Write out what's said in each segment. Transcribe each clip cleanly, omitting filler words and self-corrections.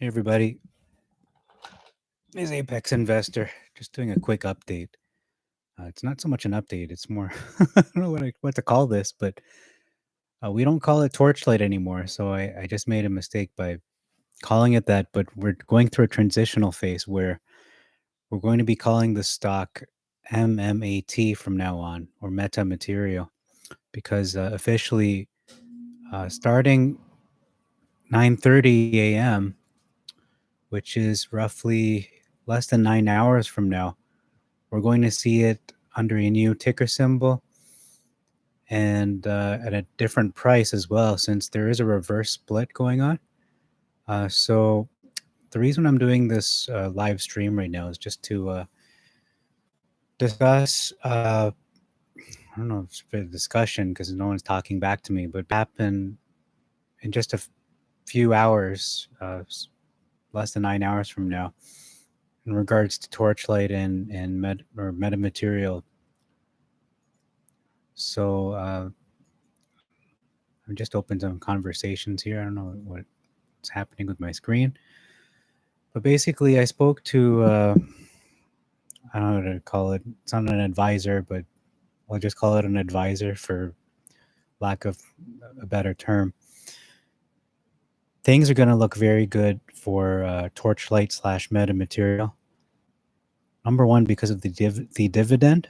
Hey everybody, it's Apex Investor. Just doing a quick update. It's not so much an update; it's more I don't know what to call this, but we don't call it Torchlight anymore. So I just made a mistake by calling it that. But we're going through a transitional phase where we're going to be calling the stock MMAT from now on, or MetaMaterial, because officially starting 9:30 a.m., which is roughly less than 9 hours from now. We're going to see it under a new ticker symbol and at a different price as well, since there is a reverse split going on. So the reason I'm doing this live stream right now is just to discuss. I don't know if it's a discussion because no one's talking back to me, but happen in just a few hours, less than 9 hours from now, in regards to Torchlight and MetaMaterial. So I just opened some conversations here. I don't know what's happening with my screen, but basically, I spoke to I don't know what to call it. It's not an advisor, but I'll just call it an advisor for lack of a better term. Things are going to look very good for Torchlight / MetaMaterial. Number one, because of the dividend.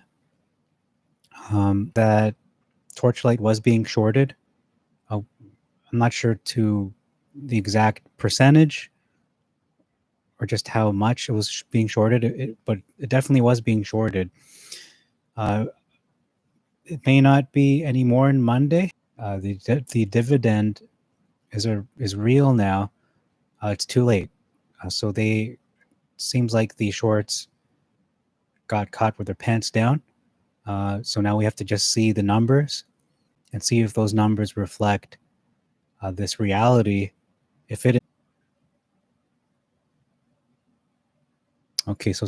That Torchlight was being shorted. I'm not sure to the exact percentage or just how much it was being shorted, but it definitely was being shorted. It may not be anymore on Monday. The dividend is real now. It's too late. So they seems like the shorts got caught with their pants down. So now we have to just see the numbers and see if those numbers reflect this reality. If it okay, so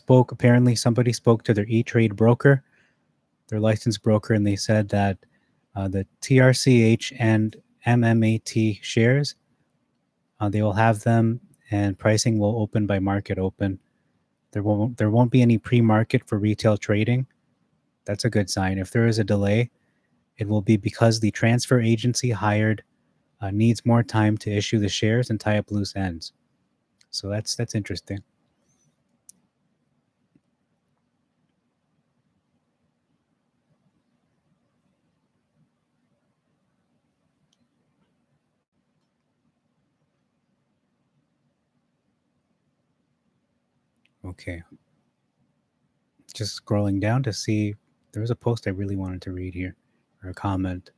apparently somebody spoke to their E-Trade broker, their licensed broker, and they said that the TRCH and MMAT shares, they will have them and pricing will open by market open. There won't be any pre-market for retail trading. That's a good sign. If there is a delay, it will be because the transfer agency hired needs more time to issue the shares and tie up loose ends. So that's interesting. Okay. Just scrolling down to see, there was a post I really wanted to read here, or a comment.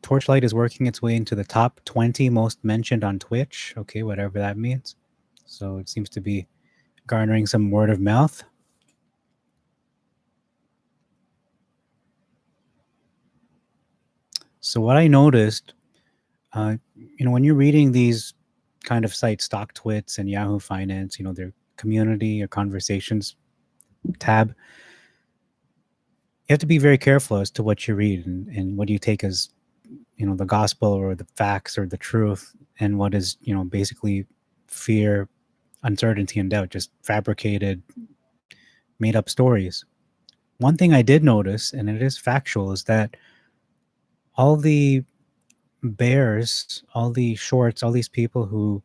Torchlight is working its way into the top 20 most mentioned on Twitch. Okay, whatever that means. So it seems to be garnering some word of mouth. So what I noticed, when you're reading these kind of sites, StockTwits and Yahoo Finance, their community or conversations tab, you have to be very careful as to what you read and what you take as, the gospel or the facts or the truth, and what is, basically fear, uncertainty, and doubt, just fabricated, made up stories. One thing I did notice, and it is factual, is that all the bears, all the shorts, all these people who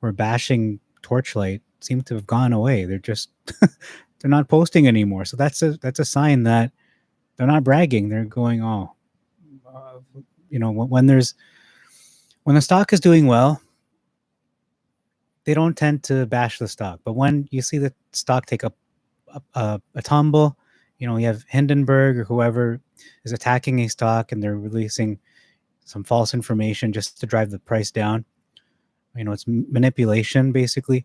were bashing Torchlight seem to have gone away. They're just they're not posting anymore. So that's a sign that they're not bragging. They're going, when the stock is doing well, they don't tend to bash the stock. But when you see the stock take a tumble, you have Hindenburg or whoever is attacking a stock and they're releasing some false information just to drive the price down. It's manipulation, basically.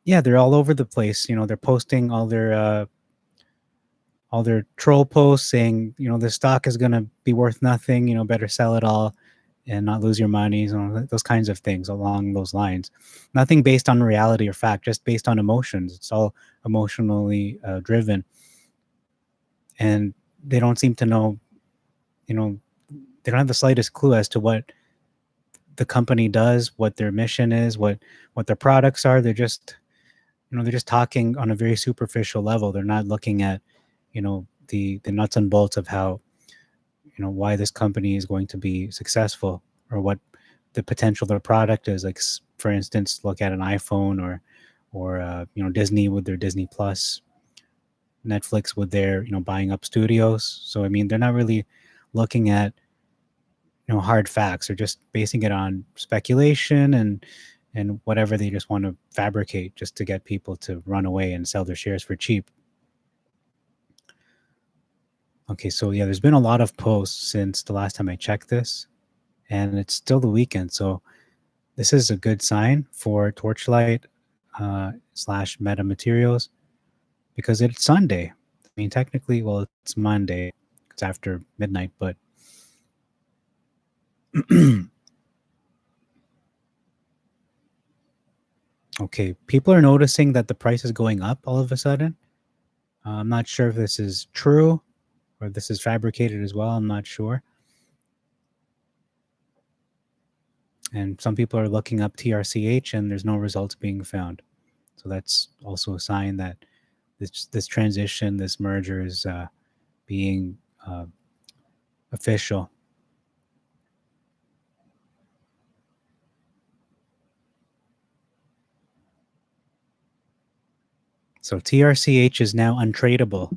Yeah, they're all over the place. They're posting all their troll posts saying, the stock is going to be worth nothing, better sell it all and not lose your money, those kinds of things along those lines. Nothing based on reality or fact, just based on emotions. It's all emotionally driven. And they don't seem to know you know, they don't have the slightest clue as to what the company does, what their mission is, what their products are. They're just, they're just talking on a very superficial level. They're not looking at, the nuts and bolts of how, why this company is going to be successful, or what the potential of their product is. Like, for instance, look at an iPhone, or Disney with their Disney Plus, Netflix with their buying up studios. So I mean, they're not really looking at hard facts. They're just basing it on speculation and whatever they just want to fabricate just to get people to run away and sell their shares for cheap. Okay, so yeah, there's been a lot of posts since the last time I checked this, and it's still the weekend. So this is a good sign for Torchlight slash MetaMaterials, because it's Sunday. I mean, technically, well, it's Monday. It's after midnight, but okay, people are noticing that the price is going up all of a sudden. I'm not sure if this is true or if this is fabricated as well. I'm not sure. And some people are looking up TRCH and there's no results being found. So that's also a sign that this transition, this merger is being official. So TRCH is now untradeable.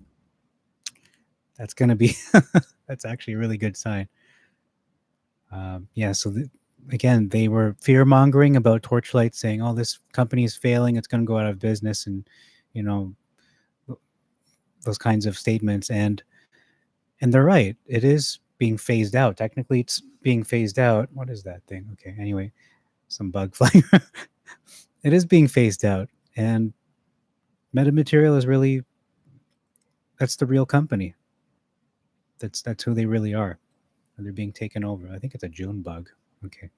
That's going to be, that's actually a really good sign. Yeah, so again, they were fear mongering about Torchlight, saying, "Oh, this company is failing; it's going to go out of business," and you know those kinds of statements. And they're right; it is being phased out. Technically, it's being phased out. What is that thing? Okay, anyway, some bug flying. It is being phased out, and MetaMaterial is really, that's the real company. That's who they really are. And they're being taken over. I think it's a June bug. Okay,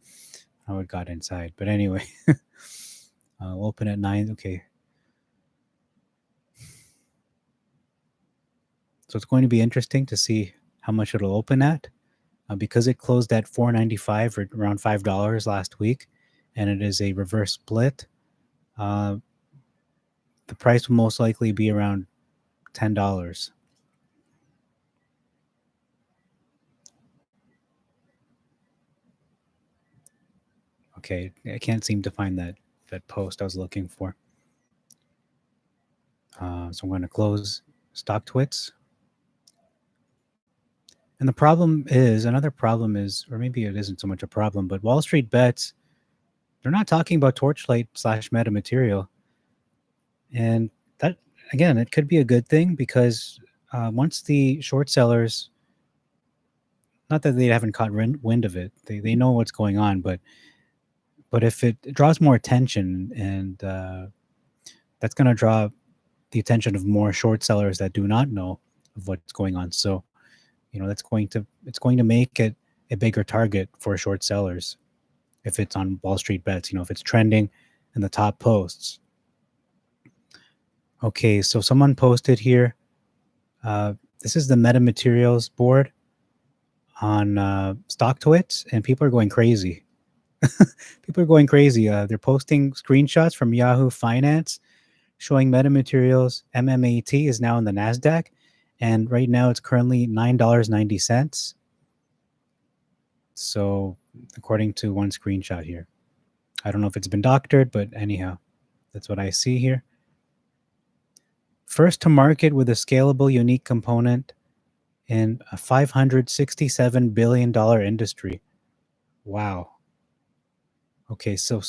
how it got inside, but anyway. We'll open at 9. Okay. So it's going to be interesting to see how much it'll open at, because it closed at $4.95, or around $5 last week, and it is a reverse split. The price will most likely be around $10. Okay, I can't seem to find that post I was looking for. So I'm going to close StockTwits. And another problem is, or maybe it isn't so much a problem, but Wall Street Bets, they're not talking about Torchlight slash MetaMaterial. And that, again, it could be a good thing, because once the short sellers, not that they haven't caught wind of it, they know what's going on, but if it draws more attention, and that's going to draw the attention of more short sellers that do not know of what's going on. So, it's going to make it a bigger target for short sellers if it's on Wall Street Bets, if it's trending in the top posts. Okay, so someone posted here. This is the MetaMaterials board on StockTwits, and people are going crazy. People are going crazy. They're posting screenshots from Yahoo Finance showing MetaMaterials MMAT is now in the NASDAQ, and right now it's currently $9.90. So, according to one screenshot here, I don't know if it's been doctored, but anyhow, that's what I see here. First to market with a scalable, unique component in a $567 billion industry. Wow. Okay, so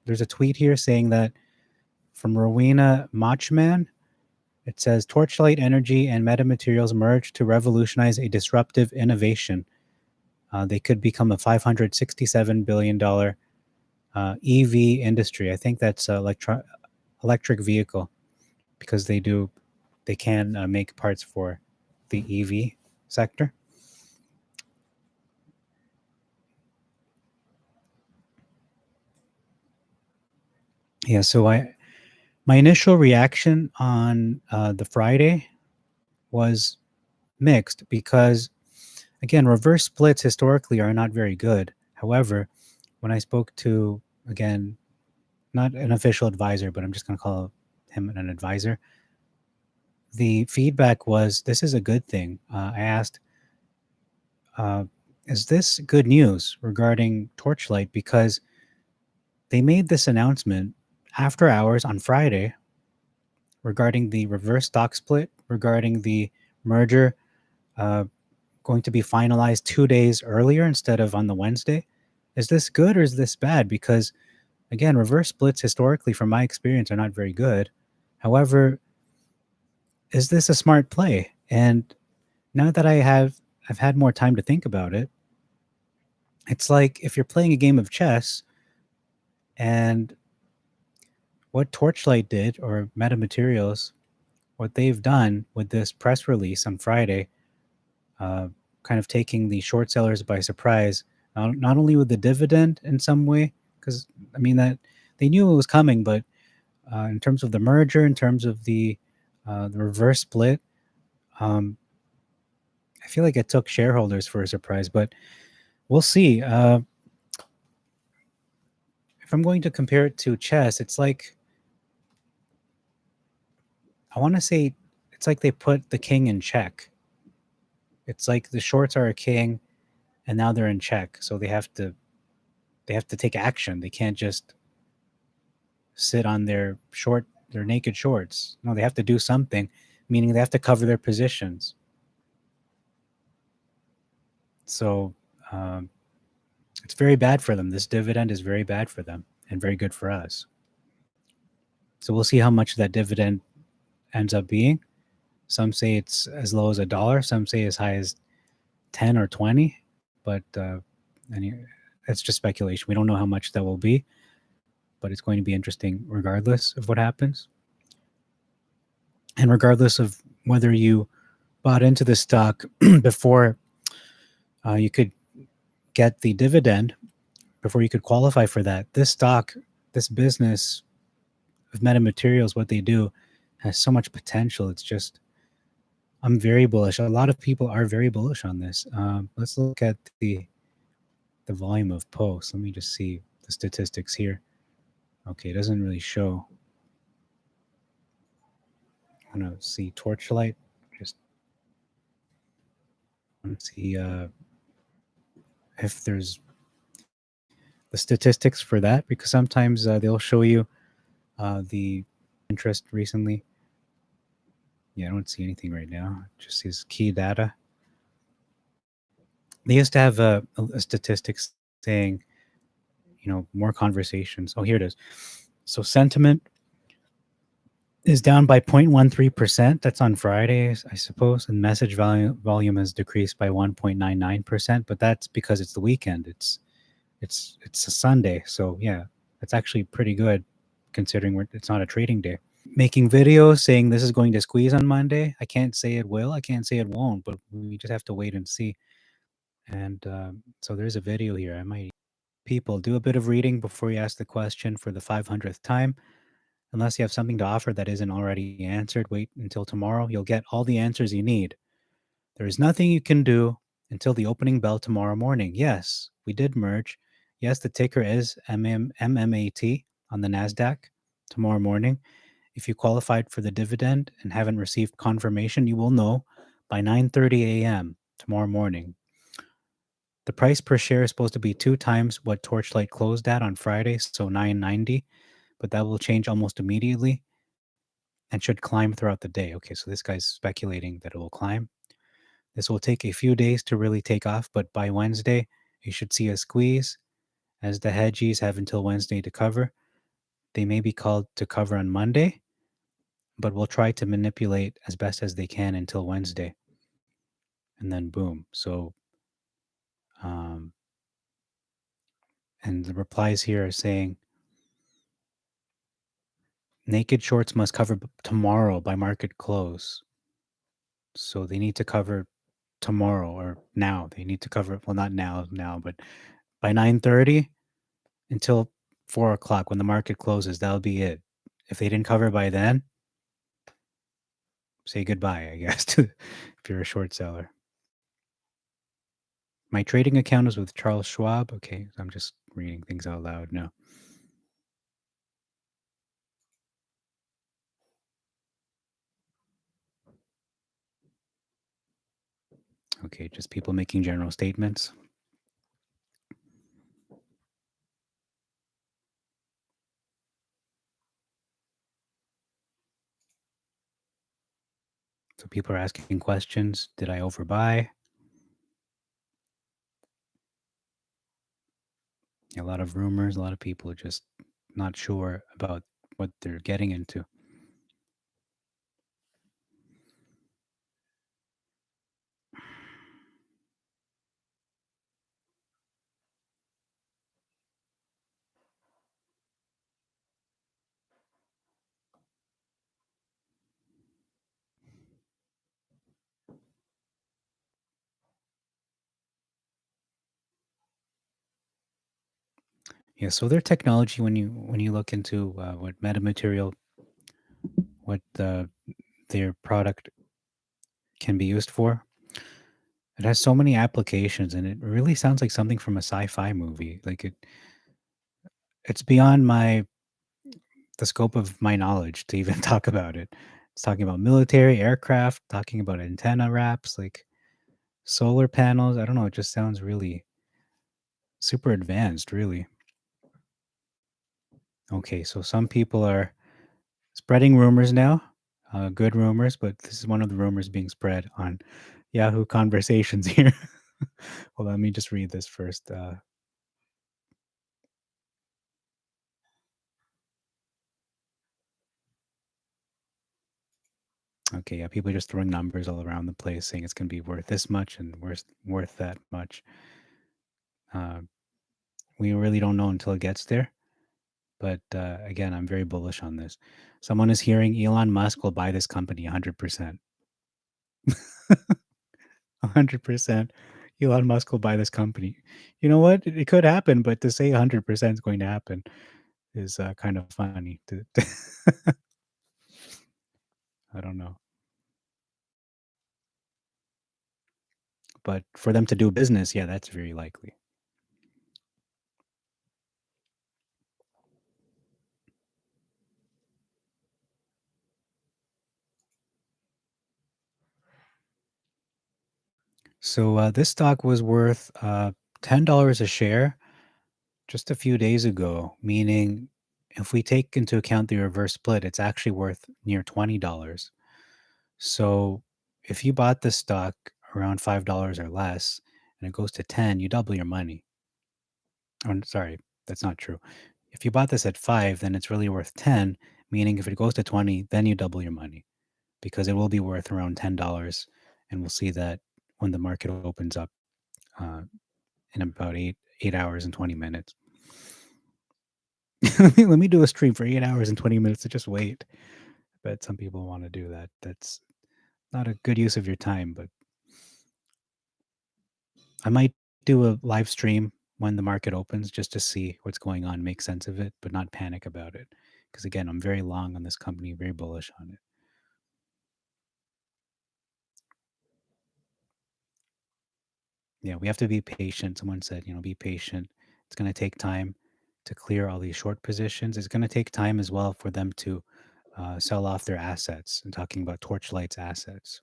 there's a tweet here saying that from Rowena Machman. It says, Torchlight Energy and MetaMaterials merge to revolutionize a disruptive innovation. They could become a $567 billion EV industry. I think that's electric vehicle, because they can make parts for the EV sector. Yeah, so my initial reaction on the Friday was mixed, because Again, reverse splits historically are not very good. However, when I spoke to, again, not an official advisor, but I'm just going to call him an advisor, the feedback was this is a good thing. I asked, uh, is this good news regarding Torchlight? Because they made this announcement after hours on Friday regarding the reverse stock split, regarding the merger uh, going to be finalized 2 days earlier instead of on the Wednesday. Is this good or is this bad? Because again, reverse splits historically, from my experience, are not very good. However, is this a smart play? And now that I've had more time to think about it, it's like if you're playing a game of chess and what Torchlight did or MetaMaterials, what they've done with this press release on Friday, uh, kind of taking the short sellers by surprise, not only with the dividend in some way, because I mean that they knew it was coming, but in terms of the merger, in terms of the reverse split, um, I feel like it took shareholders for a surprise. But we'll see. If I'm going to compare it to chess, it's like I want to say it's like they put the king in check. It's like the shorts are a king, and now they're in check, so they have to take action. They can't just sit on their naked shorts. No, they have to do something, meaning they have to cover their positions. So um, it's very bad for them. This dividend is very bad for them and very good for us. So we'll see how much that dividend ends up being. Some say it's as low as $1. Some say as high as 10 or 20. But it's just speculation. We don't know how much that will be, but it's going to be interesting regardless of what happens. And regardless of whether you bought into the stock before you could get the dividend, before you could qualify for that, this stock, this business of MetaMaterials, what they do, has so much potential. It's just, I'm very bullish. A lot of people are very bullish on this. Let's look at the volume of posts. Let me just see the statistics here. Okay, it doesn't really show. I want to see Torchlight. Just want to see if there's the statistics for that, because sometimes they'll show you the interest recently. Yeah, I don't see anything right now. Just his key data. They used to have a statistics saying, more conversations. Oh, here it is. So sentiment is down by 0.13%. That's on Fridays, I suppose. And message volume has decreased by 1.99%, but that's because it's the weekend. It's a Sunday. So yeah, it's actually pretty good considering it's not a trading day. Making videos saying this is going to squeeze on Monday. I can't say it will. I can't say it won't, but we just have to wait and see. And so there's a video here. I might people do a bit of reading before you ask the question for the 500th time. Unless you have something to offer that isn't already answered, wait until tomorrow. You'll get all the answers you need. There is nothing you can do until the opening bell tomorrow morning. Yes, we did merge. Yes, the ticker is MMAT on the NASDAQ tomorrow morning. If you qualified for the dividend and haven't received confirmation, you will know by 9:30 a.m. tomorrow morning. The price per share is supposed to be 2 times what Torchlight closed at on Friday, so 9.90, but that will change almost immediately and should climb throughout the day. Okay, so this guy's speculating that it will climb. This will take a few days to really take off, but by Wednesday, you should see a squeeze as the hedgies have until Wednesday to cover. They may be called to cover on Monday, but we'll try to manipulate as best as they can until Wednesday. And then boom. So, um, and the replies here are saying naked shorts must cover tomorrow by market close. So they need to cover tomorrow or now. They need to cover, well, not now, but by 9:30 until 4 o'clock when the market closes. That'll be it. If they didn't cover by then, say goodbye, I guess, to if you're a short seller. My trading account is with Charles Schwab. Okay, I'm just reading things out loud now. Okay, just people making general statements. So people are asking questions. Did I overbuy? A lot of rumors. A lot of people are just not sure about what they're getting into. Yeah, so their technology, when you look into what metamaterial, what their product can be used for, it has so many applications, and it really sounds like something from a sci-fi movie. Like it's beyond the scope of my knowledge to even talk about it. It's talking about military aircraft, talking about antenna wraps, like solar panels. I don't know. It just sounds really super advanced, really. Okay, so some people are spreading rumors now, good rumors, but this is one of the rumors being spread on Yahoo Conversations here. Well, let me just read this first. Okay, yeah, people are just throwing numbers all around the place, saying it's going to be worth this much and worth that much. Uh, we really don't know until it gets there. But again, I'm very bullish on this. Someone is hearing Elon Musk will buy this company 100%. 100%. Elon Musk will buy this company. You know what? It could happen, but to say 100% is going to happen is kind of funny. I don't know. But for them to do business, yeah, that's very likely. So this stock was worth $10 a share just a few days ago, meaning if we take into account the reverse split, it's actually worth near $20. So if you bought this stock around $5 or less and it goes to 10, you double your money. Oh, sorry, that's not true. If you bought this at 5, then it's really worth 10, meaning if it goes to 20, then you double your money because it will be worth around $10. And we'll see that when the market opens up uh, in about 8 hours and 20 minutes. Let me do a stream for 8 hours and 20 minutes to just wait. I bet some people want to do that. That's not a good use of your time, but I might do a live stream when the market opens just to see what's going on, make sense of it, but not panic about it. Because again, I'm very long on this company, very bullish on it. Yeah, we have to be patient. Someone said, be patient. It's going to take time to clear all these short positions. It's going to take time as well for them to sell off their assets. I'm talking about Torchlight's assets.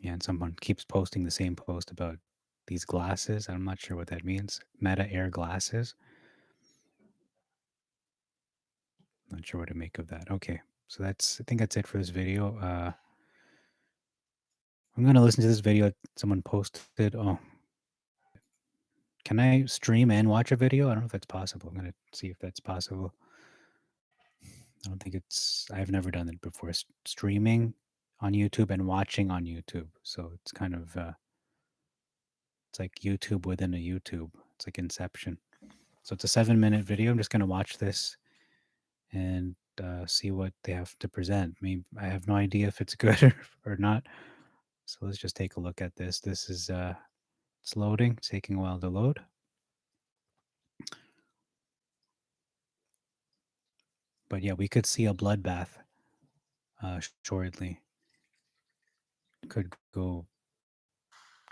Yeah, and someone keeps posting the same post about these glasses. I'm not sure what that means. Meta Air glasses. Not sure what to make of that. Okay, so I think that's it for this video. I'm gonna listen to this video someone posted. Oh, can I stream and watch a video? I don't know if that's possible. I'm gonna see if that's possible. I don't think I've never done it before. Streaming on YouTube and watching on YouTube. So it's kind of it's like YouTube within a YouTube. It's like Inception. So it's a 7-minute video. I'm just gonna watch this and see what they have to present. I mean, I have no idea if it's good or not. So let's just take a look at this. This is it's loading. It's taking a while to load. But yeah, we could see a bloodbath shortly. Could go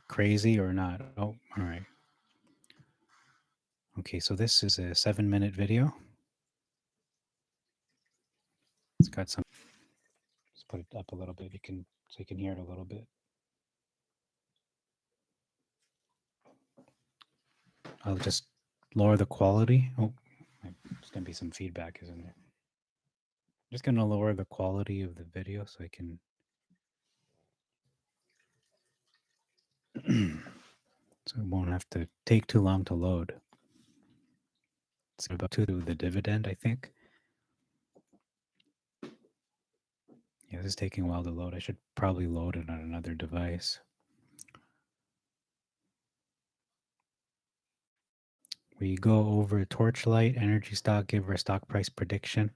crazy or not. Oh, all right. Okay, so this is a 7-minute video. It's got some. Let's put it up a little bit. You can hear it a little bit. I'll just lower the quality. Oh, there's gonna be some feedback, isn't there? I'm just gonna lower the quality of the video so I can. So it won't have to take too long to load. It's about to do the dividend, I think. Yeah, this is taking a while to load. I should probably load it on another device. We go over Torchlight, energy stock giver, stock price prediction,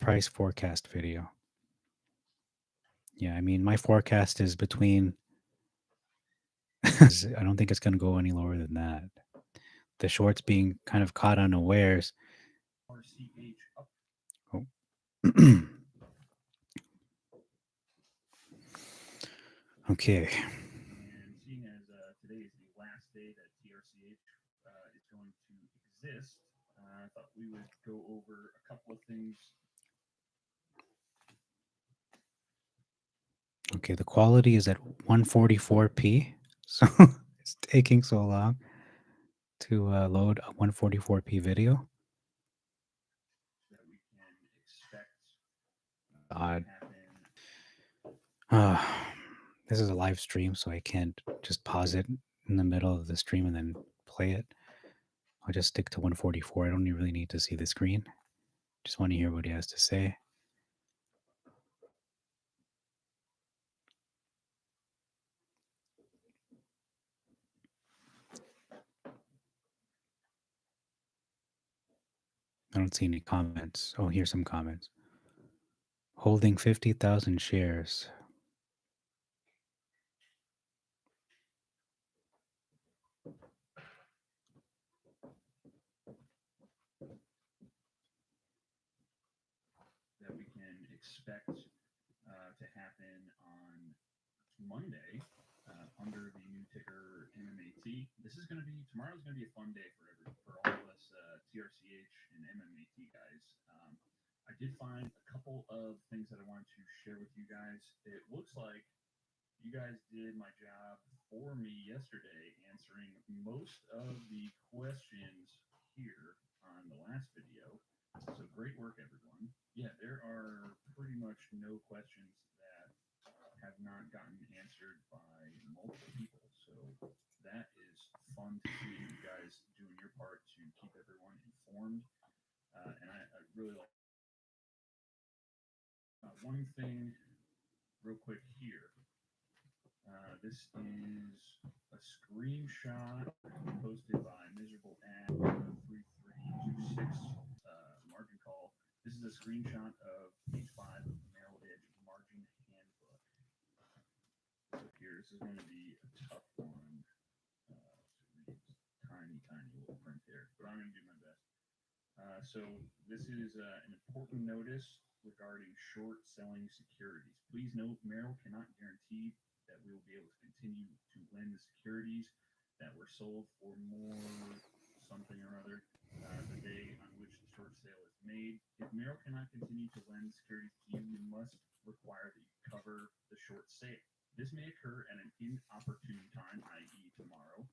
price forecast video. Yeah, I mean, my forecast is between. I don't think it's going to go any lower than that. The shorts being kind of caught unawares. Oh. Okay. And seeing as today is the last day that TRCH is going to exist, I thought we would go over a couple of things. Okay, the quality is at 144p, so it's taking so long to load a 144p video. That we can expect Odd. happen. This is a live stream, so I can't just pause it in the middle of the stream and then play it. I'll just stick to 144. I don't really need to see the screen. Just want to hear what he has to say. I don't see any comments. Oh, here's some comments. Holding 50,000 shares. That we can expect to happen on Monday under the new ticker MMAT. This is going to be tomorrow's going to be a fun day for all of us TRCH and MMAT guys. I did find a couple of things that I wanted to share with you guys. It looks like you guys did my job for me yesterday, answering most of the questions here on the last video. So great work, everyone. Yeah, there are pretty much no questions that have not gotten answered by multiple people. So that is fun to see you guys doing your part to keep everyone informed. And I really like one thing real quick here. This is a screenshot posted by Miserable Ad 3326 margin call. This is a screenshot of page 5 of the Merrill Edge Margin Handbook. So here, this is going to be a tough one to read. Tiny, tiny little print there, but I'm going to do my best. So this is an important notice regarding short selling securities. Please note, Merrill cannot guarantee that we will be able to continue to lend the securities that were sold for more something or other the day on which the short sale is made. If Merrill cannot continue to lend securities to you, we must require that you cover the short sale. This may occur at an inopportune time, i.e. tomorrow,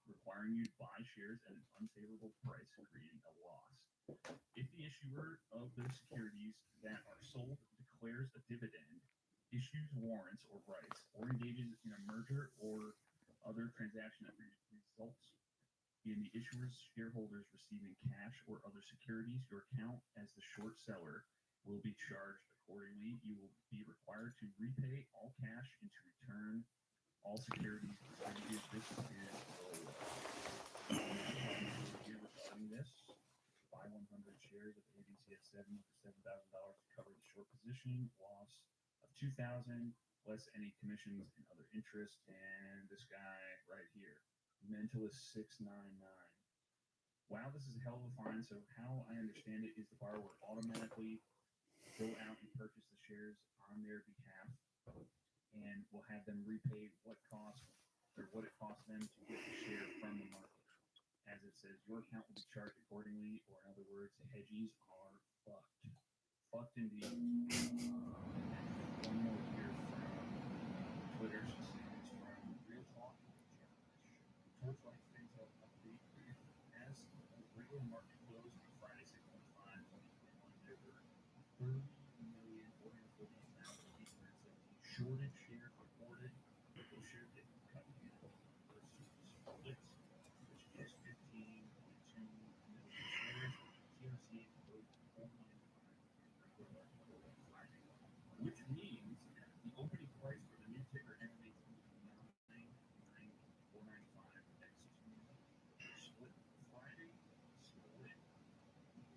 requiring you to buy shares at an unfavorable price, creating a loss. If the issuer of those securities that are sold declares a dividend, issues warrants or rights, or engages in a merger or other transaction that results in the issuer's shareholders receiving cash or other securities, your account as the short seller will be charged accordingly. You will be required to repay all cash and to return all securities distributed. This is the law. Here regarding this, buy 100 shares of ABC at 7 for $7,000 to cover the short position, loss of 2,000 less any commissions and other interest. And this guy right here, Mentalist 699. wow, this is a hell of a fine. So how I understand it is the borrower automatically go out and purchase the shares on their behalf, and will have them repay what it costs them to get the share from the market. As it says, your account will be charged accordingly, or in other words, the hedgies are fucked. Fucked indeed. One more here from Twitter. She says, from Real Talk, Torchlight things up update. As the regular market closed on Friday, 6/25, 2021, there were 30,440,817 shorted shares reported. Those shares get cut in versus splits, which is 15.2 million shares. TRCH closed at 495 regular on Friday, which means the opening price for the new ticker MMAT was 9,495 split Friday. Split was announced in the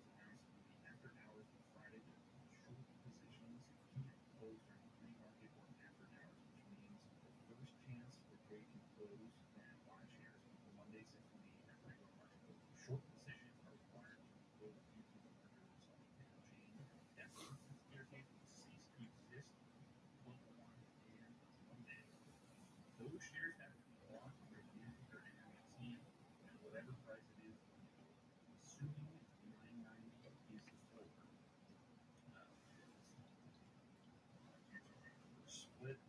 after hours on Friday that short positions can't close during pre-market or after hours, which means the first chance the trade can close at buy shares until Monday 6/28 at regular market close. Short positions are required to be closed due to the mergers on the ticker chain. That means since TRCH will cease to exist 12/1 and Monday, those shares have to be bought under the new ticker MMAT at whatever price it is, assuming 990 is the floor. Split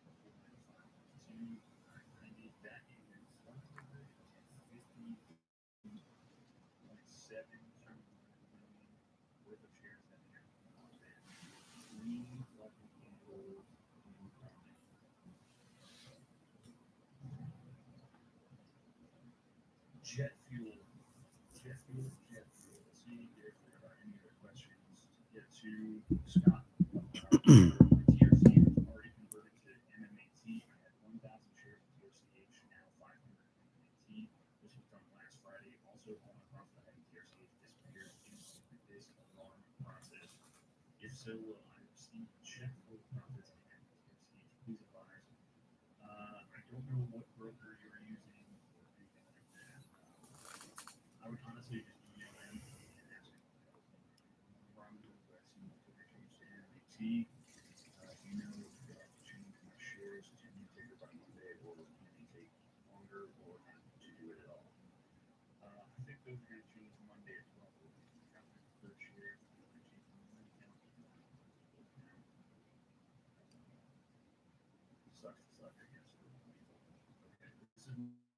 495 to 990. That is 150.72 million worth of shares that they have to bought there. 3 lucky candles incoming. Jet fuel. Jet fuel. Let's see if there are any other questions to get to. Scott, TRCH has already converted to MMAT. I had 1,000 shares of TRCH, now 500 MMAT. This was done last Friday. Also, all my profit I had in TRCH disappeared into this alarm process. If so, will I receive a check for the profits I had in TRCH? Please advise. I don't know what broker you're using or anything like that. I would honestly just email them and ask them for help. From the US, you know, ticker change to MMAT. Do you know if I have to change my shares to new ticker by Monday, or can they take longer, or not to do it at all? I think those are going to change Monday as well. Account for the third shares, they're going to change the new account to the old account. Sucks to suck, I guess, for people. Okay, this is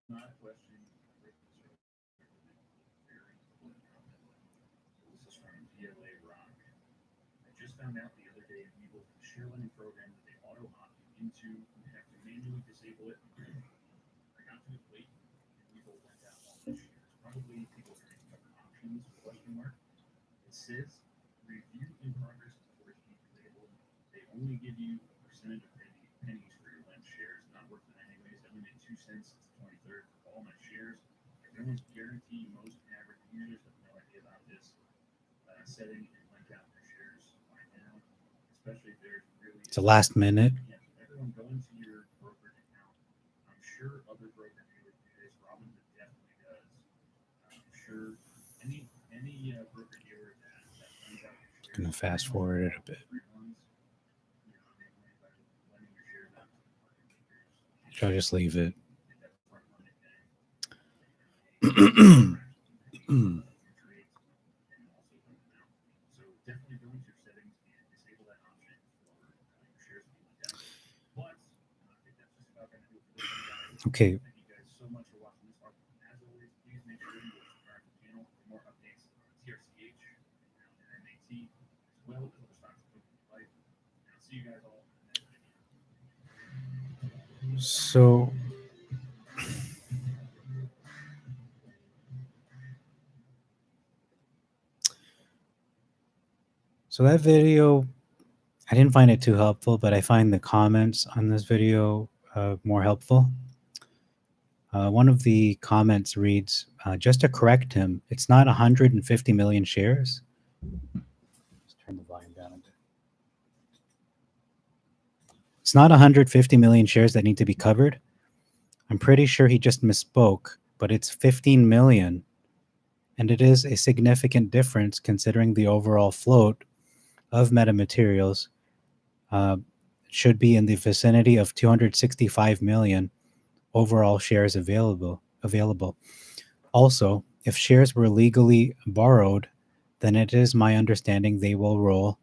not a question. I read this earlier. Very important comment. This is from DLA Rock. I just found out the other day in Webull share lending program that they auto opt you into. You have to manually disable it. I got to it late, and Webull went out all my shares. Probably people are trying to cover options? Question mark. It says review in progress before it can be disabled. They only give you a percentage of pennies for your lent shares. Not worth it anyways. I only made 2 cents since the 23rd for all my shares. I can almost guarantee most average users have no idea about this setting and lent out their shares by now, especially if there's really. It's a last minute. Yeah, everyone go into your brokerage account. I'm sure other broker dealers do this. Robinhood definitely does. I'm sure any broker dealer that lends out your shares. Gonna fast forward it a bit. Lending your shares out to market makers. Should I just leave it? Get that front money thing. So definitely go into your settings and disable that option for your shares to be lent out. But I think that's just about going to do it for this one, guys. Okay. Thank you guys so much for watching this article. As always, please make sure you subscribe to the channel for more updates on TRCH and now MMAT, as well as other stocks that you like. And I'll see you guys all in the next video. So that video, I didn't find it too helpful, but I find the comments on this video more helpful. One of the comments reads, just to correct him, it's not 150 million shares. Let's turn the volume down a bit. It's not 150 million shares that need to be covered. I'm pretty sure he just misspoke, but it's 15 million and it is a significant difference considering the overall float of MetaMaterials uh, should be in the vicinity of 265 million overall shares available. Also, if shares were legally borrowed, then it is my understanding they will roll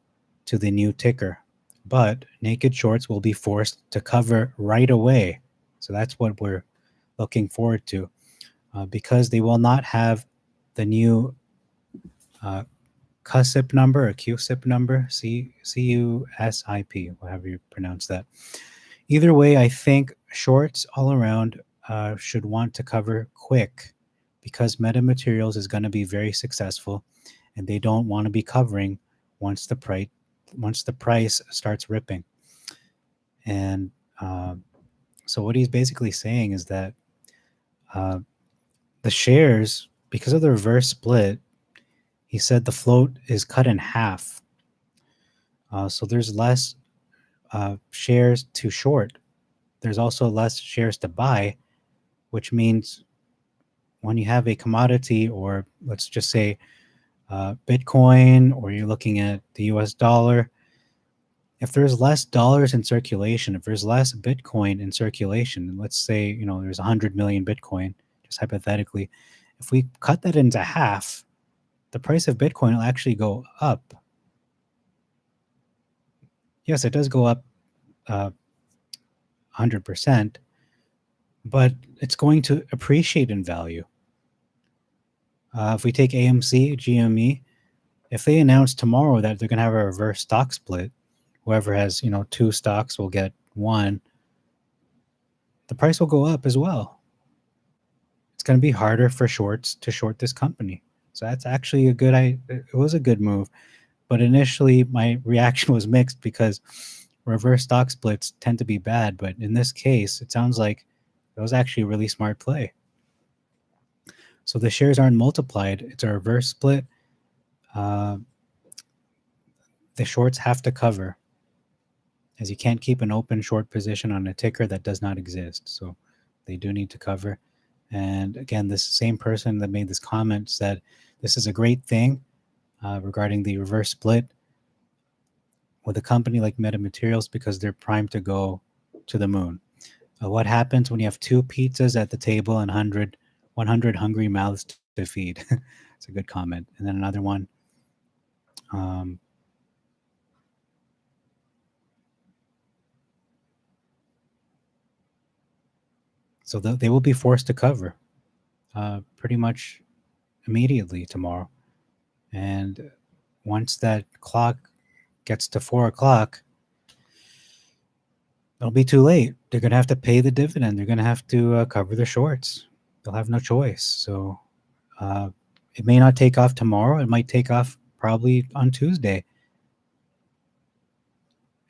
to the new ticker. But naked shorts will be forced to cover right away. So that's what we're looking forward to because they will not have the new uh, CUSIP number or QSIP number, CUSIP, however you pronounce that. Either way, I think shorts all around should want to cover quick because MetaMaterials is going to be very successful, and they don't want to be covering once the price starts ripping. And so what he's basically saying is that uh, the shares, because of the reverse split, he said the float is cut in half. So there's less shares to short. There's also less shares to buy, which means when you have a commodity, or let's just say Bitcoin, or you're looking at the US dollar, if there's less dollars in circulation, if there's less Bitcoin in circulation, let's say, there's 100 million Bitcoin, just hypothetically, if we cut that into half, the price of Bitcoin will actually go up. Yes, it does go up 100%, but it's going to appreciate in value. If we take AMC, GME, if they announce tomorrow that they're going to have a reverse stock split, whoever has, two stocks will get one, the price will go up as well. It's going to be harder for shorts to short this company. So that's actually it was a good move. But initially, my reaction was mixed because reverse stock splits tend to be bad. But in this case, it sounds like it was actually a really smart play. So the shares aren't multiplied. It's a reverse split. Uh, the shorts have to cover, as you can't keep an open short position on a ticker that does not exist. So they do need to cover. And again, this same person that made this comment said this is a great thing regarding the reverse split with a company like MetaMaterials because they're primed to go to the moon. What happens when you have two pizzas at the table and 100 hungry mouths to feed? It's a good comment. And then another one. Um, so they will be forced to cover pretty much immediately tomorrow. And once that clock gets to 4 o'clock, it'll be too late. They're going to have to pay the dividend. They're going to have to cover the shorts. They'll have no choice. So it may not take off tomorrow. It might take off probably on Tuesday.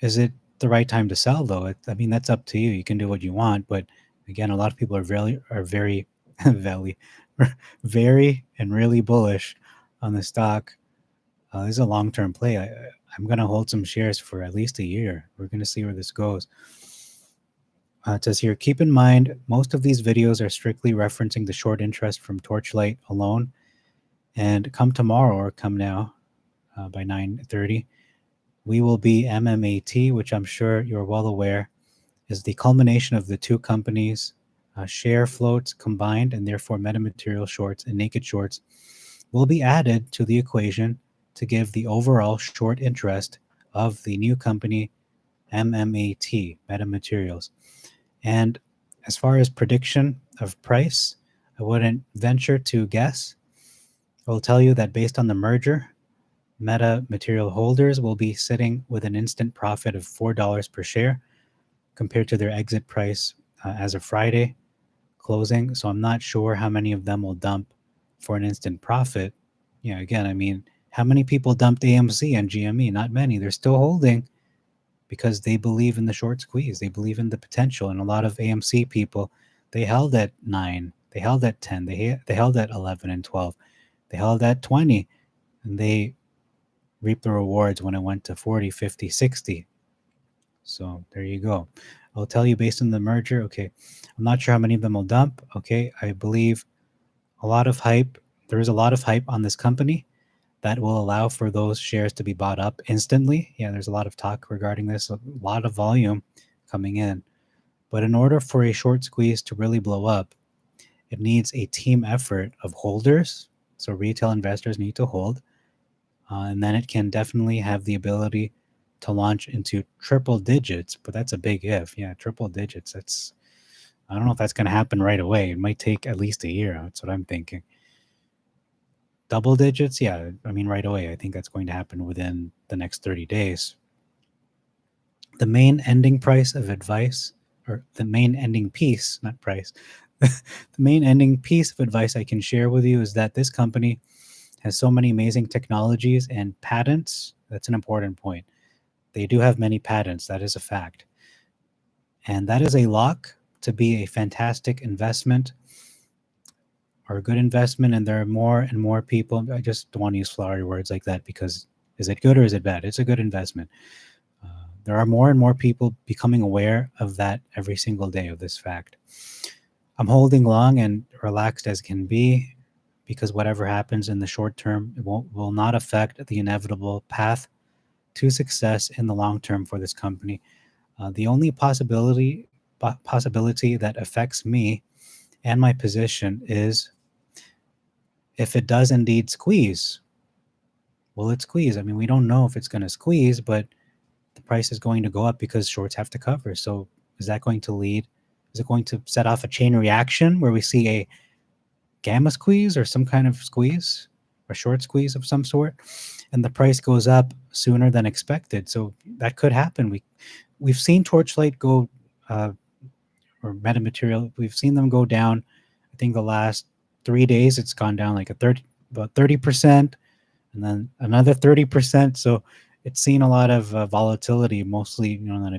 Is it the right time to sell, though? I mean, that's up to you. You can do what you want. But again, a lot of people are very, very and really bullish on the stock. This is a long-term play. I'm going to hold some shares for at least a year. We're going to see where this goes. It says here, keep in mind, most of these videos are strictly referencing the short interest from Torchlight alone. And come tomorrow or come now by 9:30, we will be MMAT, which I'm sure you're well aware is the culmination of the two companies' share floats combined, and therefore MetaMaterial shorts and naked shorts will be added to the equation to give the overall short interest of the new company MMAT, MetaMaterials. And as far as prediction of price, I wouldn't venture to guess. I will tell you that based on the merger, MetaMaterial holders will be sitting with an instant profit of $4 per share compared to their exit price as of Friday closing. So I'm not sure how many of them will dump for an instant profit. Again, I mean, how many people dumped AMC and GME? Not many. They're still holding because they believe in the short squeeze. They believe in the potential. And a lot of AMC people, they held at 9, they held at 10, they held at 11 and 12, they held at 20, and they reaped the rewards when it went to 40, 50, 60. So there you go. I'll tell you based on the merger. Okay, I'm not sure how many of them will dump. Okay, I believe a lot of hype there is a lot of hype on this company that will allow for those shares to be bought up instantly. Yeah, there's a lot of talk regarding this, a lot of volume coming in. But in order for a short squeeze to really blow up, it needs a team effort of holders. So retail investors need to hold, and then it can definitely have the ability to launch into triple digits. But that's a big if. Yeah, triple digits. I don't know if that's going to happen right away. It might take at least a year. That's what I'm thinking. Double digits, yeah. I mean, right away. I think that's going to happen within the next 30 days. The main ending price of advice, or the main ending piece, not price, the main ending piece of advice I can share with you is that this company has so many amazing technologies and patents. That's an important point. They do have many patents. That is a fact. And that is a lock to be a fantastic investment or a good investment. And there are more and more people. I just don't want to use flowery words like that because is it good or is it bad? It's a good investment. There are more and more people becoming aware of that every single day of this fact. I'm holding long and relaxed as can be because whatever happens in the short term it will not affect the inevitable path to success in the long term for this company. The only possibility that affects me and my position is if it does indeed squeeze. Will it squeeze? I mean, we don't know if it's going to squeeze, but the price is going to go up because shorts have to cover. So is that going to lead? Is it going to set off a chain reaction where we see a gamma squeeze or some kind of squeeze, a short squeeze of some sort, and the price goes up sooner than expected? So that could happen. We've seen Torchlight go, or MetaMaterial. We've seen them go down. I think the last 3 days it's gone down like about 30%, and then another 30%. So it's seen a lot of volatility, mostly in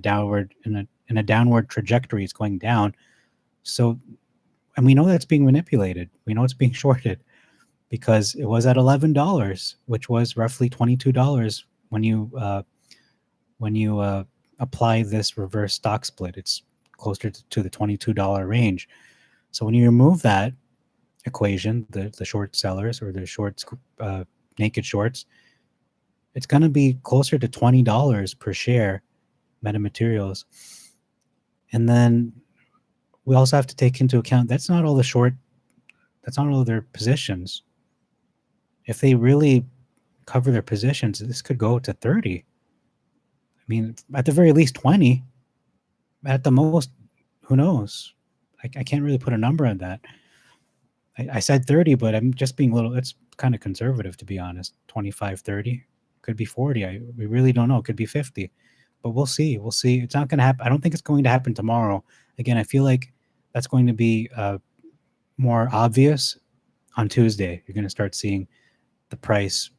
a downward trajectory. It's going down. So, and we know that's being manipulated. We know it's being shorted because it was at $11, which was roughly $22 when you apply this reverse stock split. It's closer to the $22 range. So when you remove that equation, the short sellers or the short naked shorts, it's going to be closer to $20 per share, MetaMaterials. And then we also have to take into account that's not all their positions. If they really cover their positions, this could go to 30. I mean, at the very least 20. At the most, who knows? I can't really put a number on that. I said 30, but I'm just being that's kind of conservative, to be honest. 25, 30, could be 40. We really don't know. It could be 50, but we'll see. We'll see. It's not going to happen. I don't think it's going to happen tomorrow. Again, I feel like that's going to be more obvious on Tuesday. You're going to start seeing the price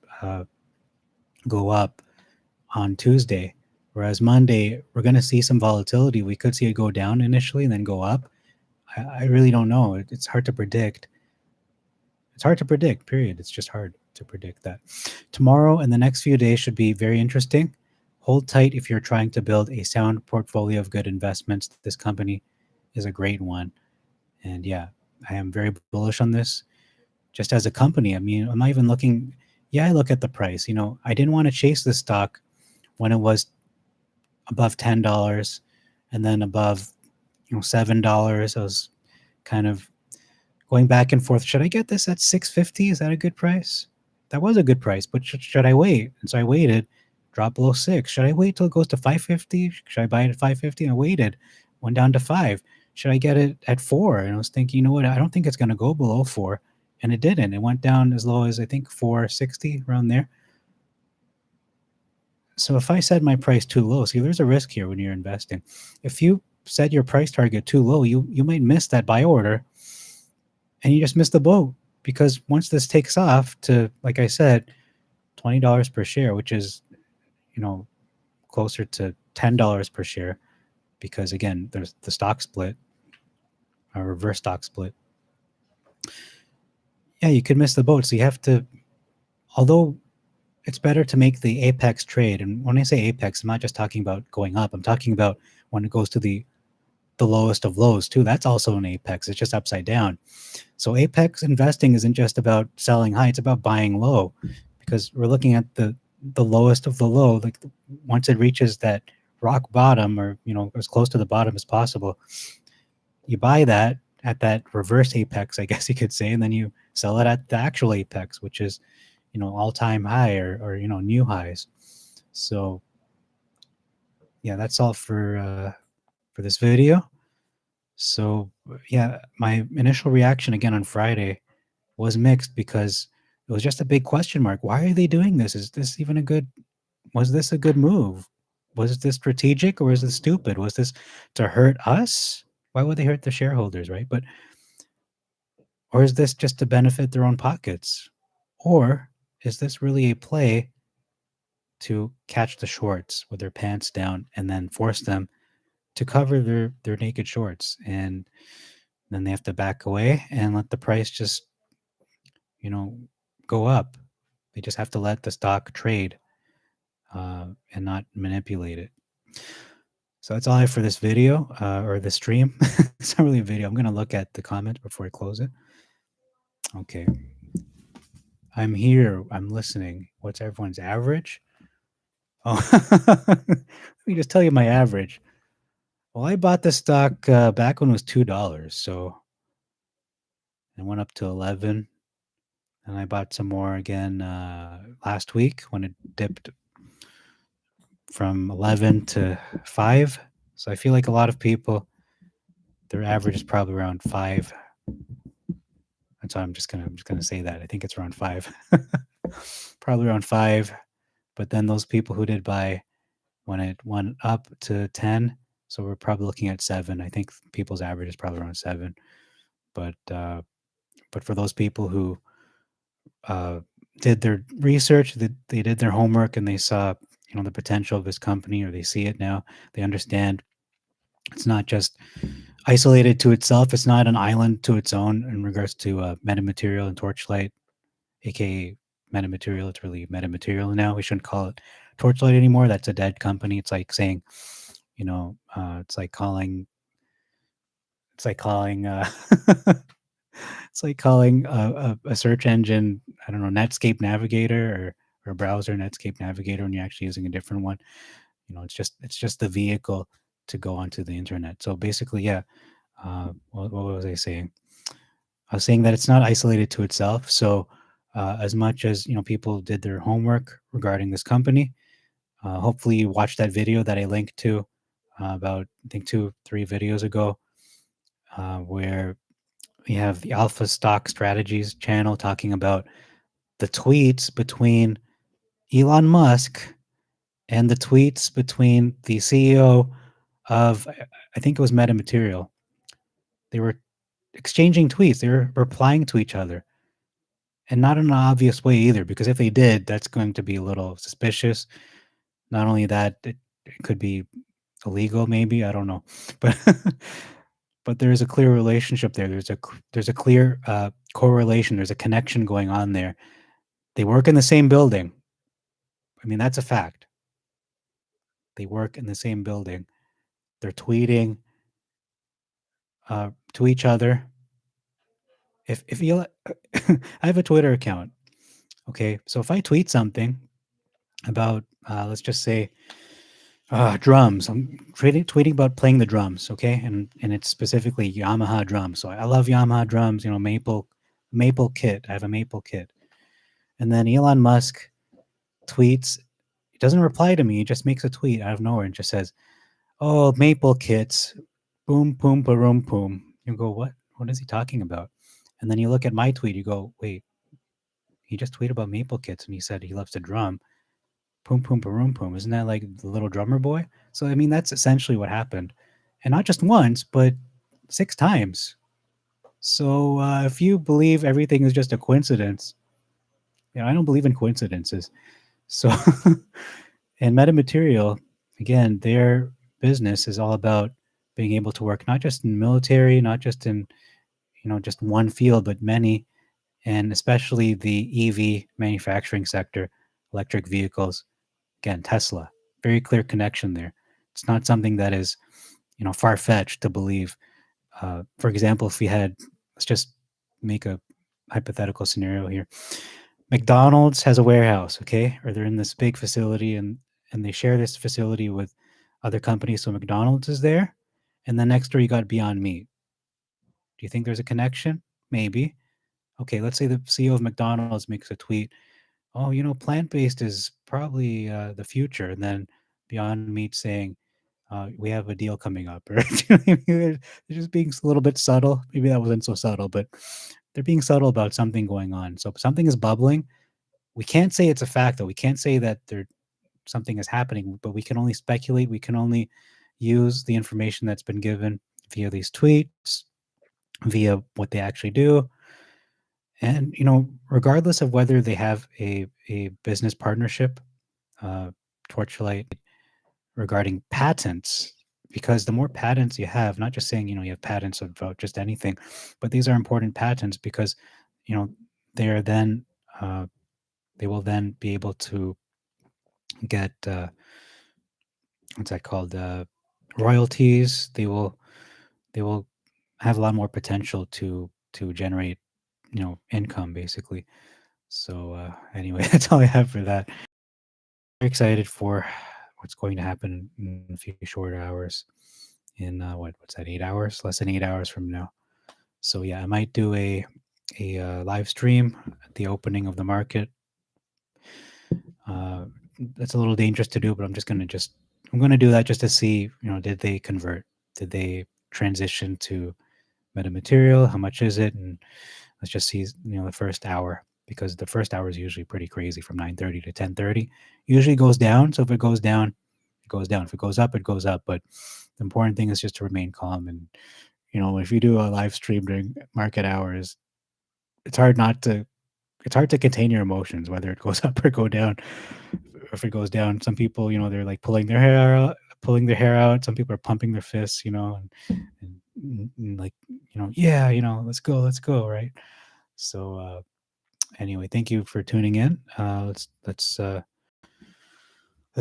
go up on Tuesday, whereas Monday, we're going to see some volatility. We could see it go down initially and then go up. I really don't know. It's hard to predict. It's hard to predict, period. It's just hard to predict that. Tomorrow and the next few days should be very interesting. Hold tight if you're trying to build a sound portfolio of good investments. This company is a great one. And yeah, I am very bullish on this. Just as a company, I mean, I'm not even looking. Yeah, I look at the price. I didn't want to chase this stock when it was above $10 and then above $7. I was kind of going back and forth. Should I get this at $6.50? Is that a good price? That was a good price, but should I wait? And so I waited, dropped below 6. Should I wait till it goes to 5.50? Should I buy it at 5.50? And I waited, went down to 5. Should I get it at 4? And I was thinking, you know what? I don't think it's going to go below 4. And it didn't. It went down as low as I think 4.60, around there. So if I set my price too low, see, there's a risk here when you're investing. If you set your price target too low, you might miss that buy order and you just miss the boat, because once this takes off to, like I said, $20 per share, which is, closer to $10 per share, because again, there's the stock split, a reverse stock split. Yeah, you could miss the boat. So you have to, although it's better to make the apex trade. And when I say apex, I'm not just talking about going up. I'm talking about when it goes to the the lowest of lows too. That's also an apex. It's just upside down. So apex investing isn't just about selling high, it's about buying low, because we're looking at the lowest of the low. Like once it reaches that rock bottom, or as close to the bottom as possible, you buy that at that reverse apex, I guess you could say, and then you sell it at the actual apex, which is all-time high, or new highs. So yeah, that's all for this video. So yeah, my initial reaction again on Friday was mixed, because it was just a big question mark. Why are they doing this? Is this even a good? Was this a good move? Was this strategic, or is this stupid? Was this to hurt us? Why would they hurt the shareholders, right? Or is this just to benefit their own pockets? Or is this really a play to catch the shorts with their pants down and then force them to cover their naked shorts, and then they have to back away and let the price just you know go up. They just have to let the stock trade, and not manipulate it. So that's all I have for this video, or the stream. It's not really a video. I'm going to look at the comments before I close it. Okay. I'm here. I'm listening. What's everyone's average? Oh, let me just tell you my average. Well, I bought the stock back when it was $2. So it went up to 11. And I bought some more again last week when it dipped from 11 to 5. So I feel like a lot of people, their average is probably around 5. And so I'm just gonna say that. I think it's around 5. Probably around 5. But then those people who did buy when it went up to 10, so we're probably looking at 7. I think people's average is probably around 7. But for those people who did their research, they did their homework, and they saw the potential of this company, or they see it now, they understand it's not just isolated to itself. It's not an island to its own in regards to MetaMaterial and Torchlight, aka MetaMaterial. It's really MetaMaterial now. We shouldn't call it Torchlight anymore. That's a dead company. It's like saying, it's like calling, it's like calling, it's like calling a search engine, I don't know, Netscape Navigator, or a browser Netscape Navigator, when you're actually using a different one. It's just the vehicle to go onto the internet. So basically, yeah. What was I saying? I was saying that it's not isolated to itself. So as much as people did their homework regarding this company, hopefully you watched that video that I linked to about, I think, 2-3 videos ago, where we have the Alpha Stock Strategies channel talking about the tweets between Elon Musk and the tweets between the CEO of, I think it was MetaMaterial. They were exchanging tweets. They were replying to each other, and not in an obvious way either, because if they did, that's going to be a little suspicious. Not only that, it could be illegal, maybe, I don't know, but but there's a clear relationship there. There's a clear correlation. There's a connection going on there. They work in the same building. I mean, that's a fact. They work in the same building. They're tweeting to each other. If you, I have a Twitter account. Okay, so if I tweet something about, let's just say, drums, I'm tweeting about playing the drums, okay, and it's specifically Yamaha drums. So I love Yamaha drums. Maple kit. I have a Maple kit, and then Elon Musk tweets. He doesn't reply to me. He just makes a tweet out of nowhere and just says, "Oh, Maple kits, boom, boom, boom, boom." You go, what? What is he talking about? And then you look at my tweet. You go, wait, he just tweeted about Maple kits, and he said he loves to drum. Poom poom paroom poom. Isn't that like the little drummer boy? So I mean, that's essentially what happened, and not just once, but 6 times. So if you believe everything is just a coincidence, I don't believe in coincidences. So, and MetaMaterial, again, their business is all about being able to work not just in military, not just in just one field, but many, and especially the EV manufacturing sector, electric vehicles. Again, Tesla, very clear connection there. It's not something that is far fetched to believe. For example, if we had, let's just make a hypothetical scenario here. McDonald's has a warehouse, okay, or they're in this big facility, and they share this facility with other companies. So McDonald's is there, and then next door you got Beyond Meat. Do you think there's a connection? Maybe. Okay, let's say the CEO of McDonald's makes a tweet. Oh, plant based is probably the future, and then Beyond Meat saying, we have a deal coming up, or they're just being a little bit subtle. Maybe that wasn't so subtle, but they're being subtle about something going on. So something is bubbling. We can't say it's a fact, though. We can't say that something is happening, but we can only speculate. We can only use the information that's been given via these tweets, via what they actually do. And, regardless of whether they have a business partnership, uh, Torchlight, regarding patents, because the more patents you have, not just saying, you have patents about just anything, but these are important patents because, you know, they are then, uh, they will then be able to get, what's that called? Royalties. They will have a lot more potential to generate, income basically. So anyway, that's all I have for that. Very excited for what's going to happen in a few short hours. In what's that? 8 hours, less than 8 hours from now. So yeah, I might do a live stream at the opening of the market. Uh, that's a little dangerous to do, but I'm gonna do that just to see, did they convert? Did they transition to MetaMaterial? How much is it? And let's just see, the first hour, because the first hour is usually pretty crazy from 9:30 to 10:30. Usually goes down. So if it goes down, it goes down. If it goes up, it goes up. But the important thing is just to remain calm. And if you do a live stream during market hours, it's hard not to. It's hard to contain your emotions, whether it goes up or go down. If it goes down, some people, they're like pulling their hair out. Some people are pumping their fists, and like, yeah, let's go, right? So anyway, thank you for tuning in. Let's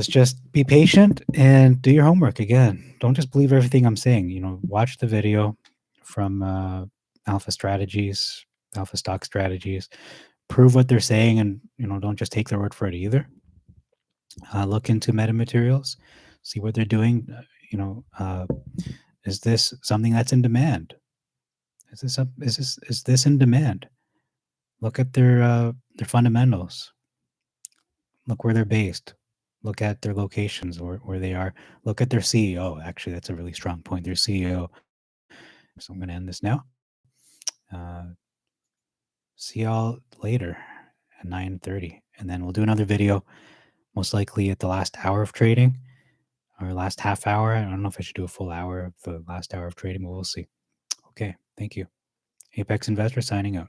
just be patient and do your homework again. Don't just believe everything I'm saying. Watch the video from Alpha Strategies, Alpha Stock Strategies. Prove what they're saying, and don't just take their word for it either. Look into metamaterials, see what they're doing. Is this something that's in demand? Is this in demand? Look at their fundamentals. Look where they're based. Look at their locations, where they are. Look at their CEO. Actually, that's a really strong point. Their CEO. So I'm going to end this now. See y'all later at 9:30, and then we'll do another video, most likely at the last hour of trading or last half hour. I don't know if I should do a full hour of the last hour of trading, but we'll see. Okay, thank you. Apex Investor signing out.